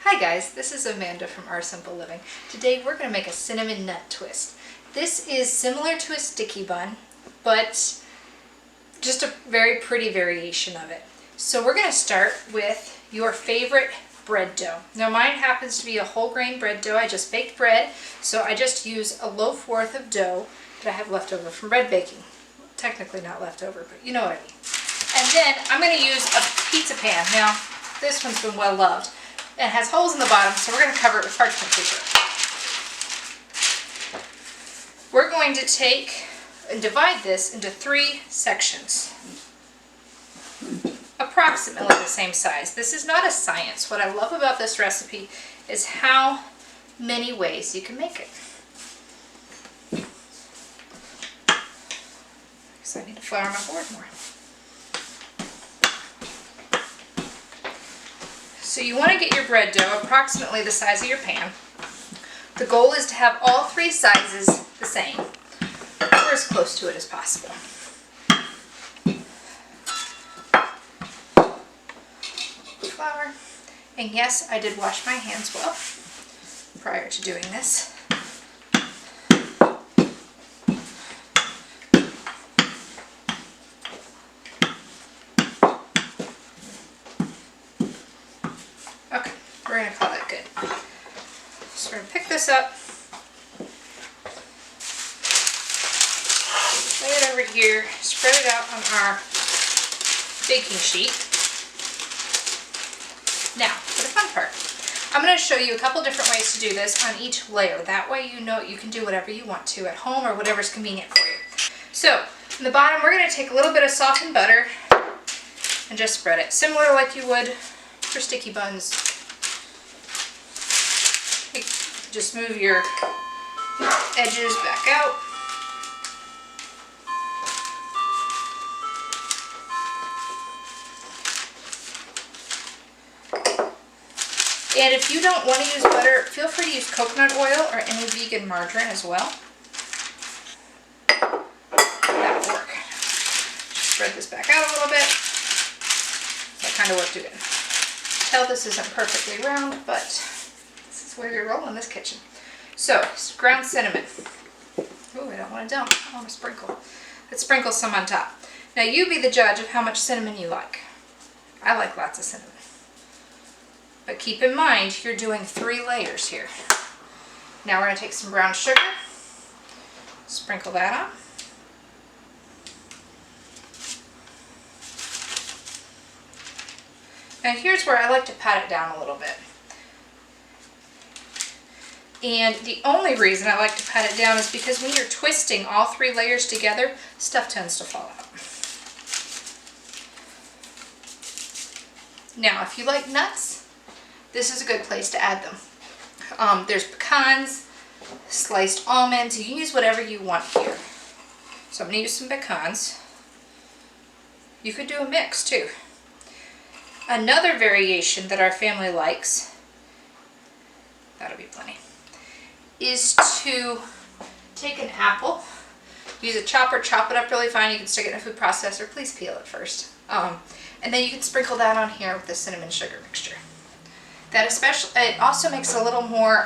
Hi guys, this is Amanda from Our Simple Living. Today we're going to make a cinnamon nut twist. This is similar to a sticky bun, but just a very pretty variation of it. So we're going to start with your favorite bread dough. Now mine happens to be a whole grain bread dough. I just baked bread, so I just use a loaf worth of dough that I have left over from bread baking. Technically not left over, but you know what I mean. And then I'm going to use a pizza pan. Now this one's been well loved. And has holes in the bottom, so we're going to cover it with parchment paper. We're going to take and divide this into 3 sections, approximately the same size. This is not a science. What I love about this recipe is how many ways you can make it. So I need to flour my board more. So you want to get your bread dough approximately the size of your pan. The goal is to have all 3 sizes the same, or as close to it as possible. Flour. And yes, I did wash my hands well prior to doing this. We're going to call that good. So we're going to pick this up, lay it over here, spread it out on our baking sheet. Now, for the fun part, I'm going to show you a couple different ways to do this on each layer. That way you know you can do whatever you want to at home or whatever's convenient for you. So, in the bottom we're going to take a little bit of softened butter and just spread it, similar like you would for sticky buns. Just move your edges back out. And if you don't want to use butter, feel free to use coconut oil or any vegan margarine as well. That'll work. Just spread this back out a little bit. So I kind of worked it in. Tell this isn't perfectly round, but where you're rolling in this kitchen. So, ground cinnamon. Ooh, I don't want to dump. I want to sprinkle. Let's sprinkle some on top. Now you be the judge of how much cinnamon you like. I like lots of cinnamon. But keep in mind, you're doing 3 layers here. Now we're going to take some brown sugar, sprinkle that on. Now here's where I like to pat it down a little bit. And the only reason I like to pat it down is because when you're twisting all 3 layers together, stuff tends to fall out. Now, if you like nuts, this is a good place to add them. There's pecans, sliced almonds. You can use whatever you want here. So I'm going to use some pecans. You could do a mix too. Another variation that our family likes, that'll be plenty, is to take an apple, use a chopper, chop it up really fine. You can stick it in a food processor. Please peel it first. And then you can sprinkle that on here with the cinnamon sugar mixture. That it also makes it a little more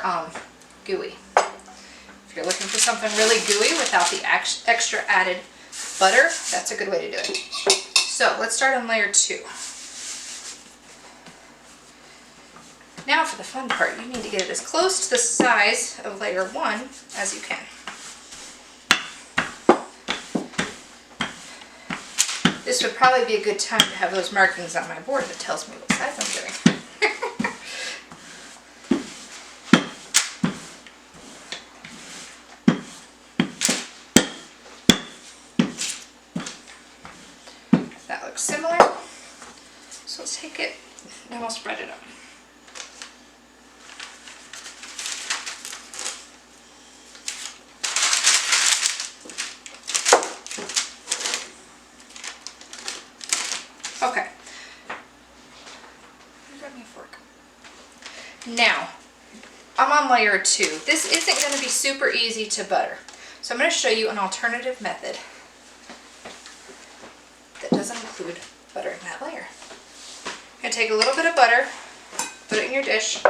gooey. If you're looking for something really gooey without the extra added butter, that's a good way to do it. So let's start on layer 2. Now for the fun part, you need to get it as close to the size of layer 1 as you can. This would probably be a good time to have those markings on my board that tells me what size I'm doing. That looks similar. So let's take it, and we'll spread it up. Okay. Grab me a fork. Now, I'm on layer 2. This isn't going to be super easy to butter. So I'm going to show you an alternative method that doesn't include buttering that layer. You're going to take a little bit of butter, put it in your dish,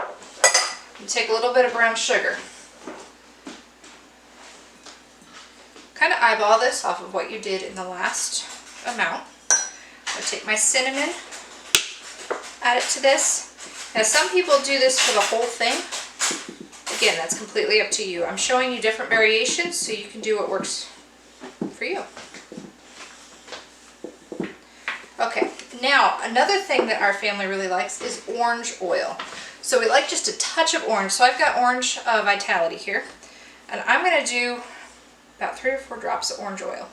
You take a little bit of brown sugar. Kind of eyeball this off of what you did in the last amount. I'll take my cinnamon, add it to this. Now some people do this for the whole thing. Again, that's completely up to you. I'm showing you different variations so you can do what works for you. Okay, now another thing that our family really likes is orange oil. So we like just a touch of orange. So I've got orange Vitality here, and I'm going to do about 3 or 4 drops of orange oil.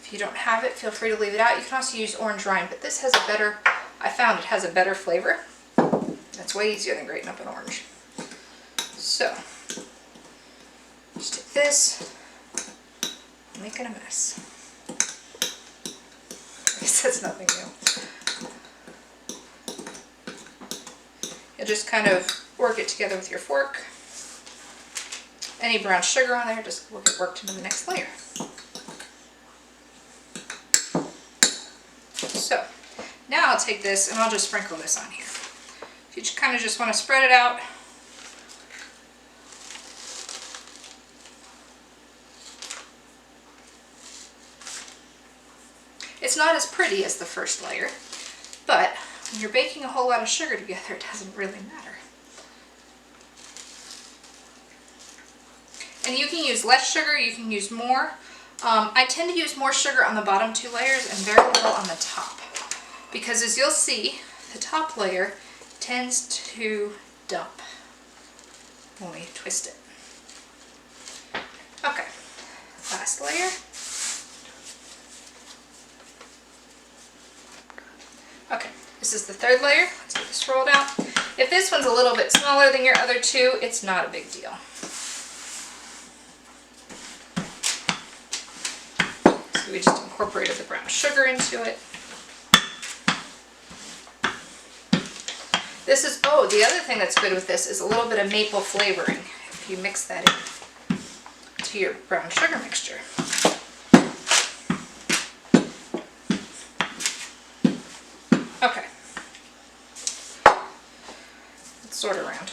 If you don't have it, feel free to leave it out. You can also use orange rind, but this has a better, I found it has a better flavor. That's way easier than grating up an orange. So, just take this, I'm making a mess. I guess that's nothing new. You'll just kind of work it together with your fork. Any brown sugar on there, just work it worked into the next layer. So, now I'll take this and I'll just sprinkle this on here. If you just kind of just want to spread it out. It's not as pretty as the first layer, but when you're baking a whole lot of sugar together, it doesn't really matter. And you can use less sugar, you can use more. I tend to use more sugar on the bottom 2 layers and very little on the top. Because as you'll see, the top layer tends to dump when we twist it. Okay, last layer. Okay, this is the 3rd layer. Let's get this rolled out. If this one's a little bit smaller than your other 2, it's not a big deal. So we just incorporated the brown sugar into it. This is, oh, the other thing that's good with this is a little bit of maple flavoring. If you mix that in to your brown sugar mixture. Okay. Let's sort around.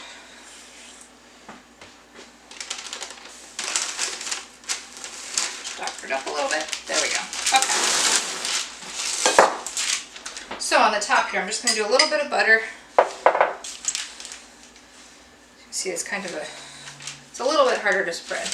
Doctor it up a little bit. There we go. Okay. So on the top here, I'm just going to do a little bit of butter. See, it's kind of it's a little bit harder to spread.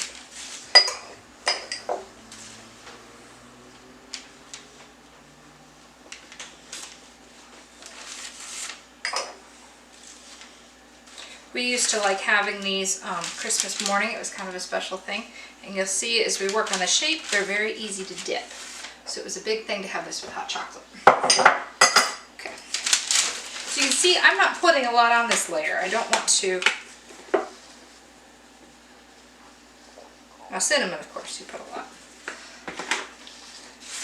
We used to like having these Christmas morning. It was kind of a special thing. And you'll see as we work on the shape, they're very easy to dip. So it was a big thing to have this with hot chocolate. Okay. So you can see I'm not putting a lot on this layer. I don't want to. Now cinnamon, of course, you put a lot.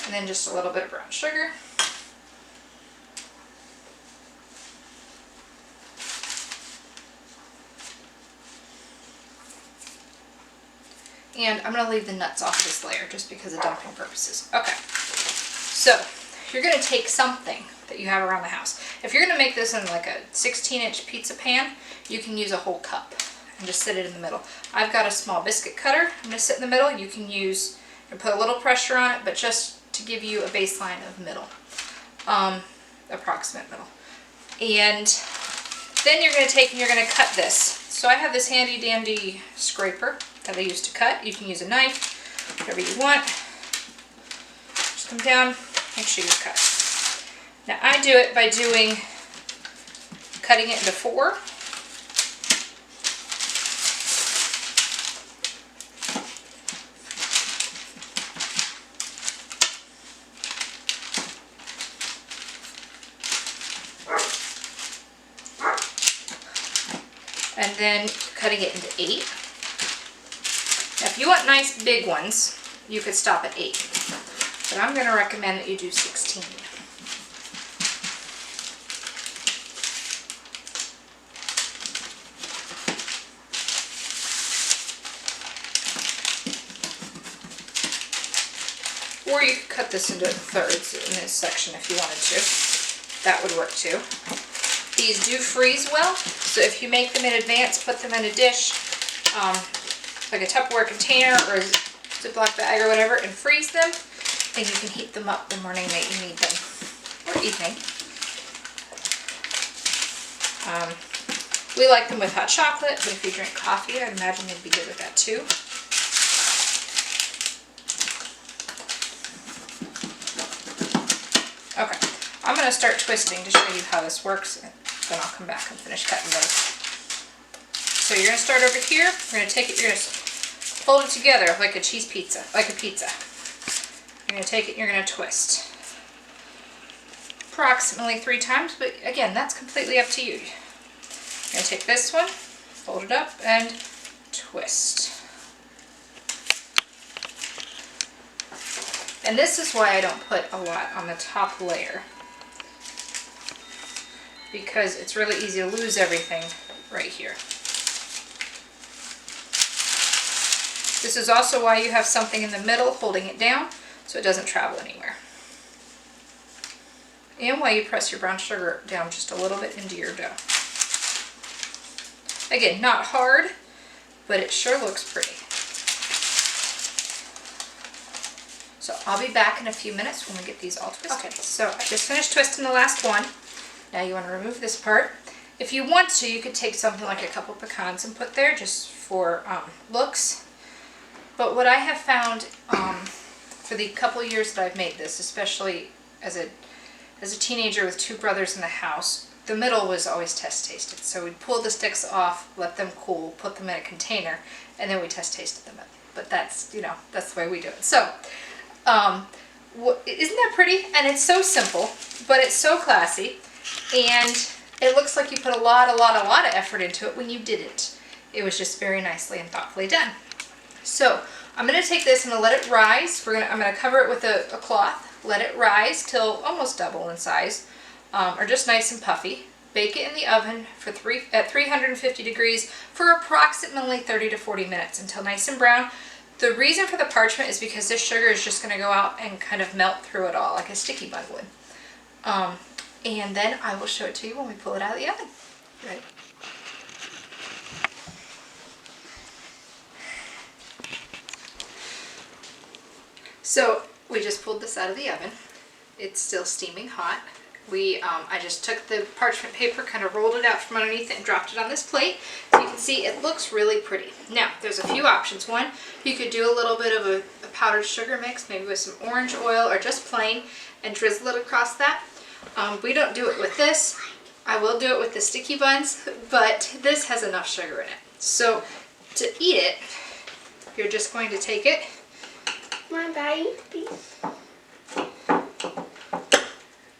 And then just a little bit of brown sugar. And I'm going to leave the nuts off of this layer just because of dumping purposes. Okay, so you're going to take something that you have around the house. If you're going to make this in like a 16-inch pizza pan, you can use a whole cup and just sit it in the middle. I've got a small biscuit cutter. I'm going to sit in the middle. You can use, and put a little pressure on it, but just to give you a baseline of middle, approximate middle. And then you're going to take and you're going to cut this. So I have this handy dandy scraper that I use to cut. You can use a knife, whatever you want. Just come down, make sure you cut. Now I do it by cutting it into 4. And then cutting it into 8. Now if you want nice big ones, you could stop at 8. But I'm going to recommend that you do 16. Or you could cut this into thirds in this section if you wanted to. That would work too. These do freeze well, so if you make them in advance, put them in a dish, like a Tupperware container or a Ziploc bag or whatever, and freeze them, and you can heat them up the morning that you need them, or evening. We like them with hot chocolate, but if you drink coffee, I'd imagine they'd be good with that too. Okay, I'm going to start twisting to show you how this works, and then I'll come back and finish cutting those. So you're going to start over here, you're going to take it, you're going to fold it together like a cheese pizza, like a pizza. You're going to take it and you're going to twist. Approximately 3 times, but again, that's completely up to you. You're going to take this one, fold it up, and twist. And this is why I don't put a lot on the top layer, because it's really easy to lose everything right here. This is also why you have something in the middle holding it down so it doesn't travel anywhere. And why you press your brown sugar down just a little bit into your dough. Again, not hard, but it sure looks pretty. So I'll be back in a few minutes when we get these all twisted. Okay, so I just finished twisting the last one. Now you want to remove this part. If you want to, you could take something like a couple pecans and put there just for looks. But what I have found for the couple years that I've made this, especially as a teenager with 2 brothers in the house, the middle was always test tasted. So we'd pull the sticks off, let them cool, put them in a container, and then we test tasted them. But that's, you know, that's the way we do it. So, isn't that pretty? And it's so simple, but it's so classy, and it looks like you put a lot of effort into it when you didn't. It was just very nicely and thoughtfully done. So I'm going to take this and let it rise. I'm going to cover it with a cloth. Let it rise till almost double in size, or just nice and puffy. Bake it in the oven for at 350 degrees for approximately 30 to 40 minutes until nice and brown. The reason for the parchment is because this sugar is just going to go out and kind of melt through it all like a sticky bun would. And then I will show it to you when we pull it out of the oven. Right. So we just pulled this out of the oven. It's still steaming hot. I just took the parchment paper, kind of rolled it out from underneath it and dropped it on this plate. So you can see it looks really pretty. Now, there's a few options. One, you could do a little bit of a powdered sugar mix, maybe with some orange oil or just plain, and drizzle it across that. We don't do it with this. I will do it with the sticky buns, but this has enough sugar in it. So to eat it, you're just going to take it. My bite, please.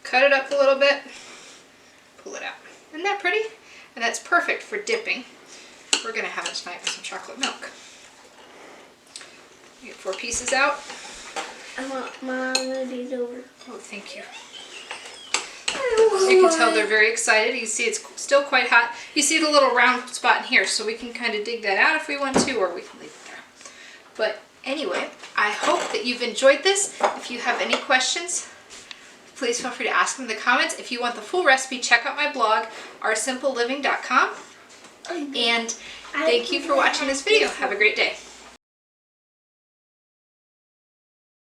Cut it up a little bit, pull it out. Isn't that pretty? And that's perfect for dipping. We're going to have it tonight with some chocolate milk. You get 4 pieces out. I want one of these over. Oh, thank you. You can tell they're very excited. You see it's still quite hot. You see the little round spot in here, so we can kind of dig that out if we want to, or we can leave it there. But anyway, I hope that you've enjoyed this. If you have any questions, please feel free to ask them in the comments. If you want the full recipe, check out my blog, oursimpleliving.com. And thank you for watching this video. Have a great day.